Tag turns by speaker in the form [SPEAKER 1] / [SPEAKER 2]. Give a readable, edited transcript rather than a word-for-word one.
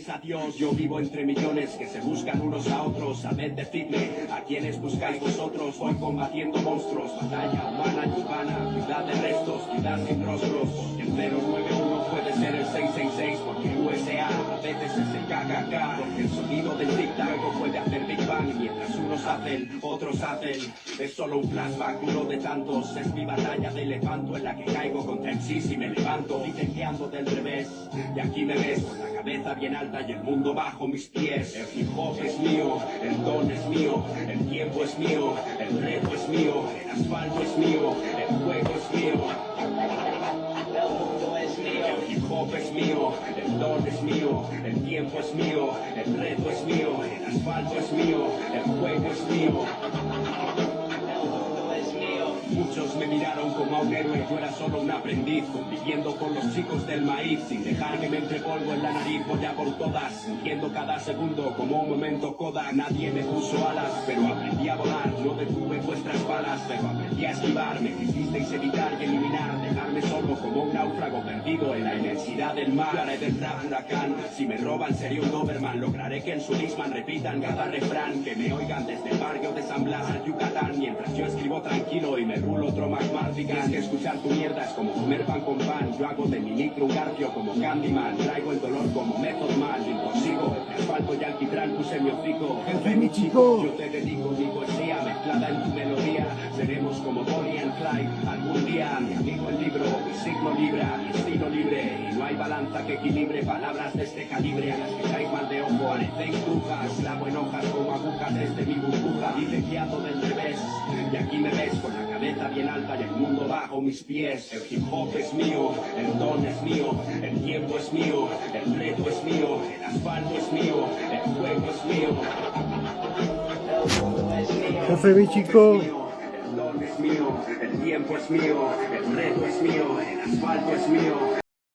[SPEAKER 1] Adiós, yo vivo entre millones que se buscan unos a otros. Sabed decirme a quienes buscáis vosotros. Voy combatiendo monstruos, batalla humana y urbana, ciudad de restos, ciudad sin rostros. Porque el 091 puede ser el 666, porque USA a veces es el KKK. Porque el sonido del tic-tac puede hacer Big Bang. Mientras unos hacen, otros hacen. Es solo un flashback, uno de tantos. Es mi batalla de levanto en la que caigo contra el sí si me levanto. Dicen que ando del revés, y aquí me ves con la cabeza bien alta y el mundo bajo mis pies. El hip hop es mío, el don es mío, el tiempo es mío, el reto es mío, el asfalto es mío, el juego es mío. El mundo es mío, el hip hop es mío, el don es mío, el tiempo es mío, el reto es mío, el asfalto es mío, el juego es mío. Muchos me miraron como a un héroe, yo era solo un aprendiz, conviviendo con los chicos del maíz, sin dejar que me entre polvo en la nariz, voy a por todas, sintiendo cada segundo como un momento coda. Nadie me puso alas, pero aprendí a volar, no detuve vuestras balas, pero aprendí a esquivar, me quisisteis evitar y eliminar, dejarme solo como un náufrago perdido en la inmensidad del mar. Yo haré del rap huracán, si me roban seré un Doberman, lograré que en su Nisman repitan cada refrán, que me oigan desde el barrio de San Blas a Yucatán, mientras yo escribo tranquilo y me rulo otro McMartigan. Que escuchar tu mierda es como comer pan con pan, yo hago de mi micro un garfio como Candyman, traigo el dolor como Method Man, y consigo el asfalto y alquitrán puse mi hocico.
[SPEAKER 2] Jefe, mi chico,
[SPEAKER 1] yo te dedico mi poesía mezclada en tu melodía, seremos como Bonnie and Clyde algún día, mi amigo el libro, mi signo libra, vida, mi estilo libre. Y no hay balanza que equilibre palabras de este calibre. A las que caen mal de ojo, parecen brujas. Clavo en hojas como agujas desde mi burbuja. Dice guiado del revés. Y aquí me ves con la cabeza bien alta y el mundo bajo mis pies. El hip hop es mío, el don es mío, el tiempo es mío, el reto es mío, el asfalto es mío, el juego es mío.
[SPEAKER 2] ¿Qué hace mi chico?
[SPEAKER 1] El don es mío, el tiempo es mío, el reto es mío, el asfalto es mío.